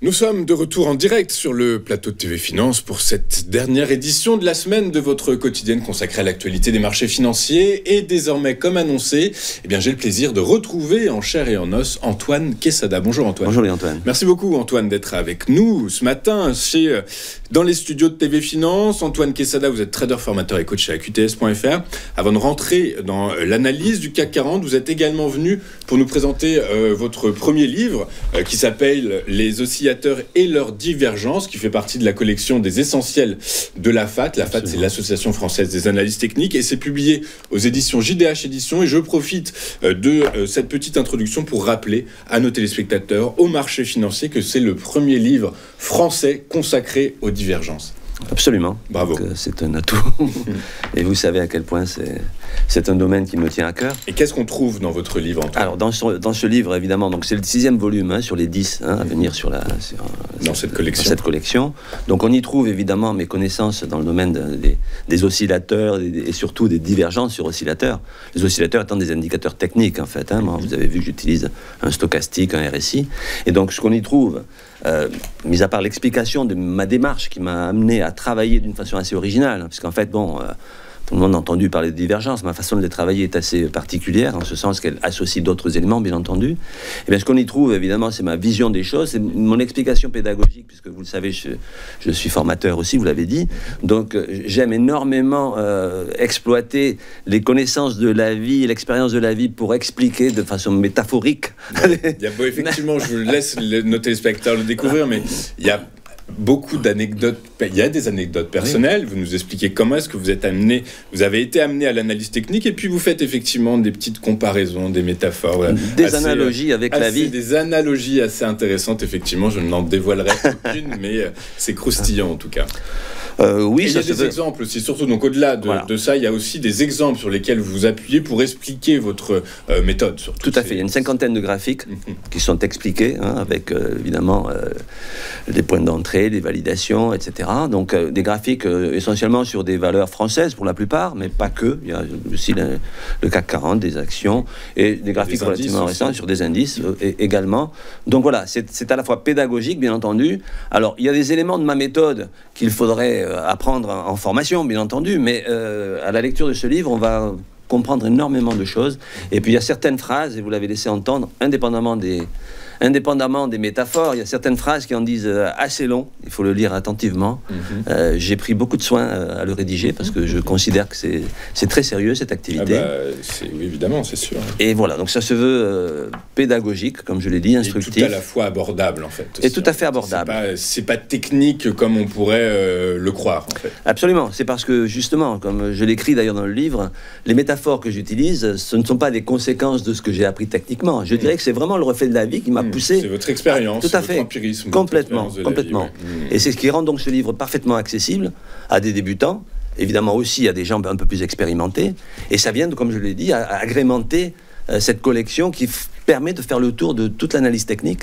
Nous sommes de retour en direct sur le plateau de TV Finance pour cette dernière édition de la semaine de votre quotidienne consacrée à l'actualité des marchés financiers. Et désormais, comme annoncé, j'ai le plaisir de retrouver en chair et en os Antoine Quesada. Bonjour Antoine. Bonjour Antoine. Merci beaucoup Antoine d'être avec nous ce matin dans les studios de TV Finance. Antoine Quesada, vous êtes trader, formateur et coach chez AQTS.fr. Avant de rentrer dans l'analyse du CAC 40, vous êtes également venu pour nous présenter votre premier livre qui s'appelle Les oscillateurs et leurs divergences, qui fait partie de la collection des essentiels de la FAT. La FAT, c'est l'Association française des analystes techniques, et c'est publié aux éditions JDH Éditions. Et je profite de cette petite introduction pour rappeler à nos téléspectateurs, au marché financier, que c'est le premier livre français consacré aux divergences. Absolument. Bravo. C'est un atout. Et vous savez à quel point c'est un domaine qui me tient à cœur. Et qu'est-ce qu'on trouve dans votre livre, Antoine ? Alors, dans ce livre, évidemment, donc c'est le 6e volume sur les 10 à venir dans cette collection. Donc, on y trouve évidemment mes connaissances dans le domaine des oscillateurs et surtout des divergences sur oscillateurs. Les oscillateurs étant des indicateurs techniques, en fait. Moi, vous avez vu que j'utilise un stochastique, un RSI. Et donc, ce qu'on y trouve, mis à part l'explication de ma démarche qui m'a amené à travailler d'une façon assez originale, parce qu'en fait, tout le monde a entendu parler de divergence. Ma façon de les travailler est assez particulière, en ce sens qu'elle associe d'autres éléments, bien entendu. Et bien, ce qu'on y trouve, évidemment, c'est ma vision des choses, c'est mon explication pédagogique, puisque vous le savez, je suis formateur aussi, vous l'avez dit. Donc, j'aime énormément exploiter les connaissances de la vie, l'expérience de la vie pour expliquer de façon métaphorique. Effectivement, je laisse nos téléspectateurs le découvrir, mais il y a beaucoup d'anecdotes. Il y a des anecdotes personnelles. Vous nous expliquez comment est-ce que vous avez été amené à l'analyse technique, et puis vous faites effectivement des petites comparaisons, des métaphores, des analogies avec la vie, des analogies assez intéressantes. Effectivement, je n'en dévoilerai aucune, mais c'est croustillant en tout cas. Oui, il y a des exemples aussi, surtout. Donc au-delà de ça, il y a aussi des exemples sur lesquels vous vous appuyez pour expliquer votre méthode. Tout à fait. Il y a une cinquantaine de graphiques qui sont expliqués, avec évidemment des points d'entrée, des validations, etc. Donc des graphiques essentiellement sur des valeurs françaises pour la plupart, mais pas que. Il y a aussi le CAC 40, des actions, et des graphiques relativement récents sur des indices également. Donc voilà, c'est à la fois pédagogique, bien entendu. Alors, il y a des éléments de ma méthode qu'il faudrait apprendre en formation, bien entendu, mais à la lecture de ce livre, on va comprendre énormément de choses. Et puis il y a certaines phrases, et vous l'avez laissé entendre, indépendamment des métaphores, il y a certaines phrases qui en disent assez long, il faut le lire attentivement. J'ai pris beaucoup de soin à le rédiger, parce que je considère que c'est très sérieux, cette activité. Oui, évidemment, c'est sûr. Et voilà, donc ça se veut pédagogique, comme je l'ai dit, instructif. Et tout à la fois abordable, en fait. Et tout à fait abordable. C'est pas technique comme on pourrait le croire, en fait. Absolument, c'est parce que, justement, comme je l'écris d'ailleurs dans le livre, les métaphores que j'utilise, ce ne sont pas des conséquences de ce que j'ai appris techniquement. Je dirais que c'est vraiment le reflet de la vie qui m'a poussé. C'est votre expérience, tout à fait, votre empirisme. Complètement. Et c'est ce qui rend donc ce livre parfaitement accessible à des débutants, évidemment aussi à des gens un peu plus expérimentés. Et ça vient, comme je l'ai dit, à agrémenter cette collection qui permet de faire le tour de toute l'analyse technique.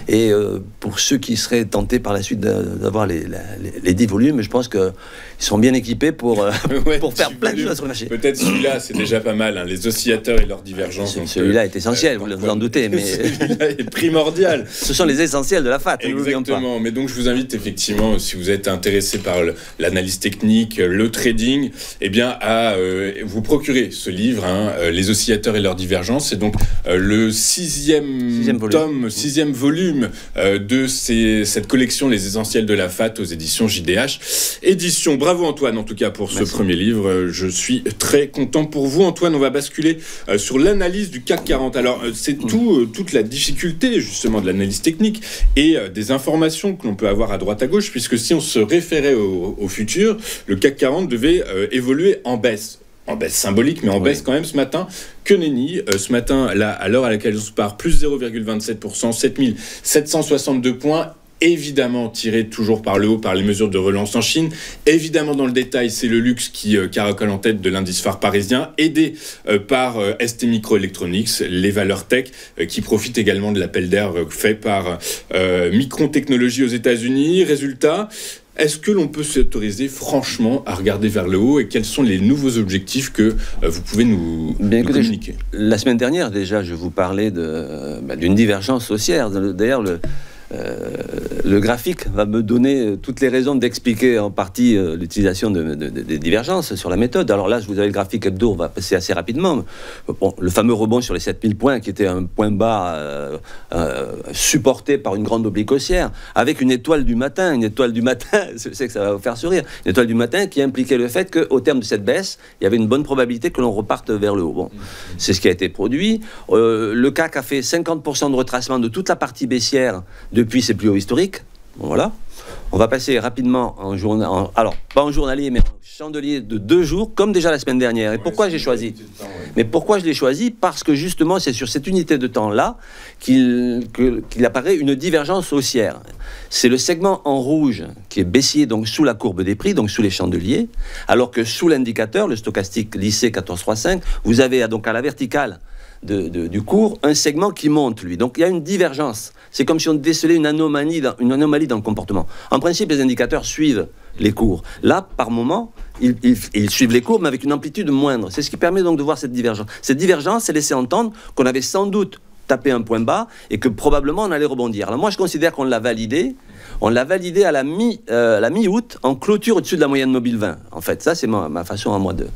Et pour ceux qui seraient tentés par la suite d'avoir les 10 volumes, je pense qu'ils sont bien équipés pour faire plein de choses sur le marché. Peut-être celui-là, c'est déjà pas mal, les oscillateurs et leurs divergences. Celui-là est essentiel, vous en doutez. Mais celui-là est primordial. Ce sont les essentiels de la FAT. Exactement, mais donc je vous invite effectivement, si vous êtes intéressé par l'analyse technique, le trading, à vous procurer ce livre, Les oscillateurs et leurs divergences. C'est donc le sixième volume de cette collection Les essentiels de la FAT aux éditions JDH Éditions. Bravo Antoine, en tout cas, pour ce premier livre. Je suis très content pour vous. Antoine, on va basculer sur l'analyse du CAC 40. Alors, c'est toute la difficulté, justement, de l'analyse technique et des informations que l'on peut avoir à droite à gauche, puisque si on se référait au futur, le CAC 40 devait évoluer en baisse. En baisse symbolique, mais en baisse quand même ce matin. Que nenni, ce matin, là, à l'heure à laquelle on se parle, plus 0,27%, 7762 points. Évidemment tiré toujours par le haut par les mesures de relance en Chine. Évidemment, dans le détail, c'est le luxe qui caracole en tête de l'indice phare parisien, aidé par STMicroelectronics, les valeurs tech, qui profitent également de l'appel d'air fait par Micron Technologies aux États-Unis. Résultat, est-ce que l'on peut s'autoriser franchement à regarder vers le haut, et quels sont les nouveaux objectifs que vous pouvez nous communiquer? La semaine dernière, déjà, je vous parlais d'une divergence haussière. D'ailleurs, le graphique va me donner toutes les raisons d'expliquer en partie l'utilisation des divergences sur la méthode. Alors là, vous avez le graphique hebdo, on va passer assez rapidement. Bon, le fameux rebond sur les 7000 points, qui était un point bas supporté par une grande oblique haussière, avec une étoile du matin. Une étoile du matin, je sais que ça va vous faire sourire, une étoile du matin qui impliquait le fait qu'au terme de cette baisse, il y avait une bonne probabilité que l'on reparte vers le haut. Bon, c'est ce qui a été produit. Le CAC a fait 50% de retracement de toute la partie baissière depuis ses plus hauts historiques. Bon, voilà. On va passer rapidement alors, pas en journalier, mais en chandelier de 2 jours, comme déjà la semaine dernière. Et pourquoi j'ai choisi ? Mais pourquoi je l'ai choisi ? Parce que justement, c'est sur cette unité de temps-là qu'il apparaît une divergence haussière. C'est le segment en rouge qui est baissier, donc sous la courbe des prix, donc sous les chandeliers, alors que sous l'indicateur, le stochastique lissé 1435, vous avez donc à la verticale du cours, un segment qui monte, lui. Donc il y a une divergence. C'est comme si on décelait une anomalie dans le comportement. En principe, les indicateurs suivent les cours. Là, par moment, ils suivent les cours, mais avec une amplitude moindre. C'est ce qui permet donc de voir cette divergence. Cette divergence, c'est laissé entendre qu'on avait sans doute tapé un point bas et que probablement on allait rebondir. Alors moi, je considère qu'on l'a validé. On l'a validé à la mi-août en clôture au-dessus de la moyenne mobile 20. En fait, ça, c'est ma façon à moi de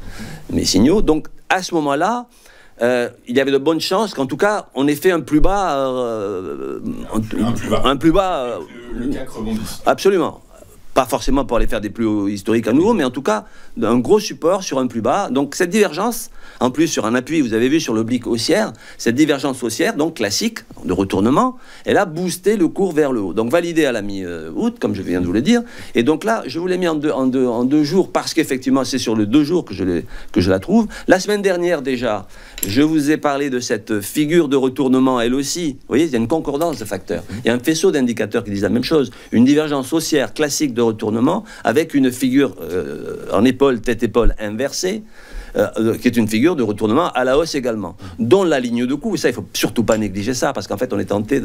mes signaux. Donc, à ce moment-là, il y avait de bonnes chances qu'en tout cas on ait fait un plus bas, un plus bas, le CAC rebondisse. Absolument. Pas forcément pour aller faire des plus hauts historiques à nouveau, mais en tout cas un gros support sur un plus bas. Donc cette divergence, en plus sur un appui, vous avez vu sur l'oblique haussière, cette divergence haussière, donc classique, de retournement, elle a boosté le cours vers le haut. Donc validé à la mi-août, comme je viens de vous le dire. Et donc là, je vous l'ai mis en deux jours, parce qu'effectivement c'est sur les 2 jours que je la trouve. La semaine dernière déjà, je vous ai parlé de cette figure de retournement, elle aussi. Vous voyez, il y a une concordance de facteurs. Il y a un faisceau d'indicateurs qui disent la même chose. Une divergence haussière classique de retournement avec une figure en épaule, tête-épaule inversée, qui est une figure de retournement à la hausse également, dont la ligne de coup, ça il faut surtout pas négliger ça, parce qu'en fait on est tenté,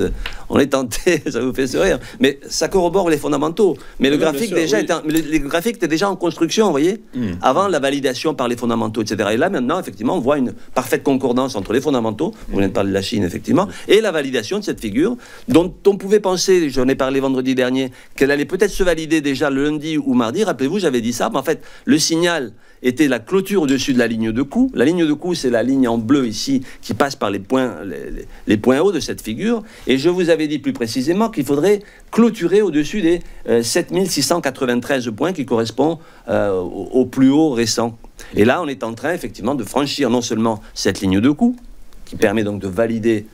ça vous fait sourire, mais ça corrobore les fondamentaux. Mais le graphique déjà les graphiques étaient déjà en construction, vous voyez, avant la validation par les fondamentaux, etc. Et là maintenant, effectivement, on voit une parfaite concordance entre les fondamentaux, on vient de parler de la Chine, effectivement, et la validation de cette figure, dont on pouvait penser, j'en ai parlé vendredi dernier, qu'elle allait peut-être se valider déjà le lundi ou mardi. Rappelez-vous, j'avais dit ça, mais en fait, le signal était la clôture au-dessus de la ligne de coup. La ligne de coup, c'est la ligne en bleu ici qui passe par les points hauts de cette figure. Et je vous avais dit plus précisément qu'il faudrait clôturer au-dessus des 7693 points qui correspondent au plus haut récent. Et là, on est en train effectivement de franchir non seulement cette ligne de coup, qui permet donc de valider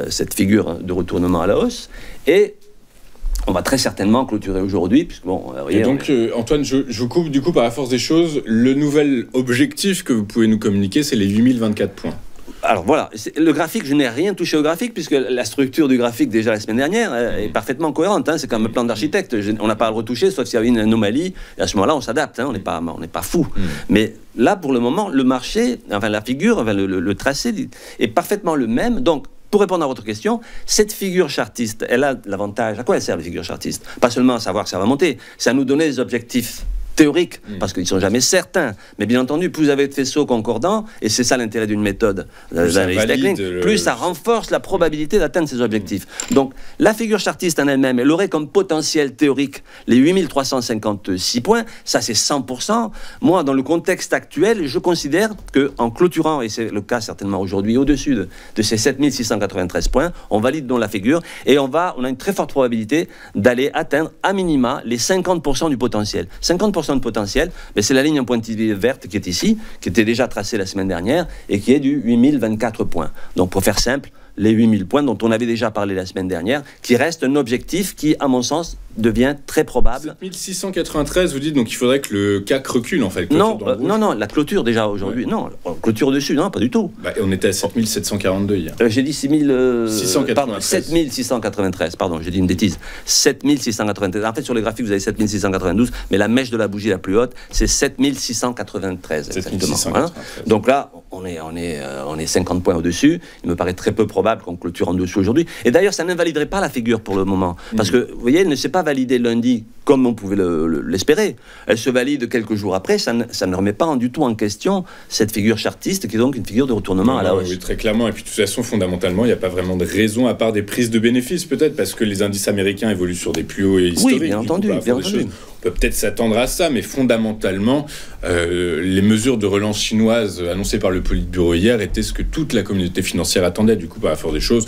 cette figure de retournement à la hausse, et on va très certainement clôturer aujourd'hui, puisque bon... Et donc, Antoine, je vous coupe du coup par la force des choses. Le nouvel objectif que vous pouvez nous communiquer, c'est les 8024 points. Alors voilà, le graphique, je n'ai rien touché au graphique, puisque la structure du graphique, déjà la semaine dernière, est parfaitement cohérente. Hein, c'est comme un plan d'architecte. On n'a pas à le retoucher, sauf s'il y avait une anomalie. Et à ce moment-là, on s'adapte. Hein, on n'est pas fou. Mais là, pour le moment, le marché, enfin la figure, enfin, le tracé est parfaitement le même. Donc, pour répondre à votre question, cette figure chartiste, elle a l'avantage. À quoi elle sert, la figure chartiste? Pas seulement à savoir que ça va monter, c'est à nous donner des objectifs théoriques, parce qu'ils ne sont jamais certains. Mais bien entendu, plus vous avez de faisceaux concordants, et c'est ça l'intérêt d'une méthode d'analyse technique, plus ça renforce la probabilité d'atteindre ces objectifs. Donc, la figure chartiste en elle-même, elle aurait comme potentiel théorique les 8356 points, ça c'est 100%. Moi, dans le contexte actuel, je considère qu'en clôturant, et c'est le cas certainement aujourd'hui, au-dessus de ces 7693 points, on valide donc la figure, et on a une très forte probabilité d'aller atteindre à minima les 50% du potentiel. 50% de potentiel, mais c'est la ligne en pointillé verte qui est ici, qui était déjà tracée la semaine dernière et qui est du 8024 points. Donc pour faire simple, les 8000 points dont on avait déjà parlé la semaine dernière, qui reste un objectif qui, à mon sens, devient très probable. 7693, vous dites donc il faudrait que le CAC recule en fait. Non, la clôture déjà aujourd'hui, non, clôture au-dessus, non, pas du tout. Bah, on était à 7742 hier. J'ai dit 7693, pardon, j'ai dit une bêtise. 7693. En fait, sur les graphiques, vous avez 7692, mais la mèche de la bougie la plus haute, c'est 7693, exactement. Hein. Donc là, on on est 50 points au-dessus. Il me paraît très peu probable qu'on clôture en dessous aujourd'hui. Et d'ailleurs, ça n'invaliderait pas la figure pour le moment. Parce que, vous voyez, elle ne s'est pas validée lundi comme on pouvait l'espérer. Elle se valide quelques jours après. Ça ne remet pas du tout en question cette figure chartiste qui est donc une figure de retournement à la hausse. Oui, très clairement. Et puis, de toute façon, fondamentalement, il n'y a pas vraiment de raison à part des prises de bénéfices, peut-être, parce que les indices américains évoluent sur des plus hauts historiques. Oui, bien entendu. On peut peut-être s'attendre à ça, mais fondamentalement, les mesures de relance chinoise annoncées par le Politburo hier étaient ce que toute la communauté financière attendait. Du coup, par la force des choses,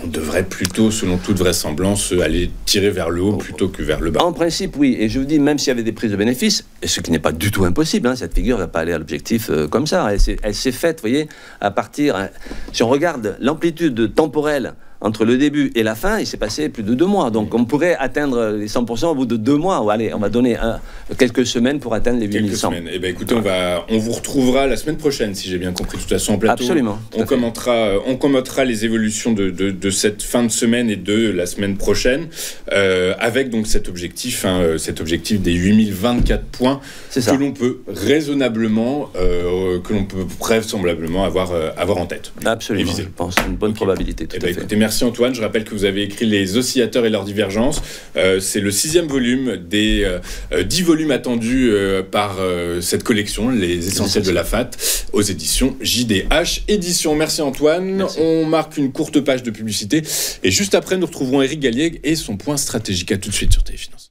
on devrait plutôt, selon toute vraisemblance, aller tirer vers le haut plutôt que vers le bas. En principe, oui. Et je vous dis, même s'il y avait des prises de bénéfices, et ce qui n'est pas du tout impossible, cette figure ne va pas aller à l'objectif comme ça. Elle s'est faite, vous voyez, à partir... si on regarde l'amplitude temporelle entre le début et la fin, il s'est passé plus de 2 mois. Donc on pourrait atteindre les 100% au bout de 2 mois. Ou allez, on va donner quelques semaines pour atteindre les 8100. Quelques semaines. Eh bien écoutez, on vous retrouvera la semaine prochaine, si j'ai bien compris, de toute façon en plateau. Absolument. On commentera les évolutions de cette fin de semaine et de la semaine prochaine, avec donc cet objectif des 8024 points que l'on peut raisonnablement, vraisemblablement avoir en tête. Absolument, je pense. Une bonne probabilité, tout à fait. Écoutez, merci Antoine. Je rappelle que vous avez écrit Les oscillateurs et leurs divergences. C'est le 6e volume des 10 volumes attendus par cette collection, Les Essentiels de la FAT, aux éditions JDH Éditions. Merci Antoine. Merci. On marque une courte page de publicité et juste après, nous retrouverons Éric Galliègue et son point stratégique. À tout de suite sur Téléfinance.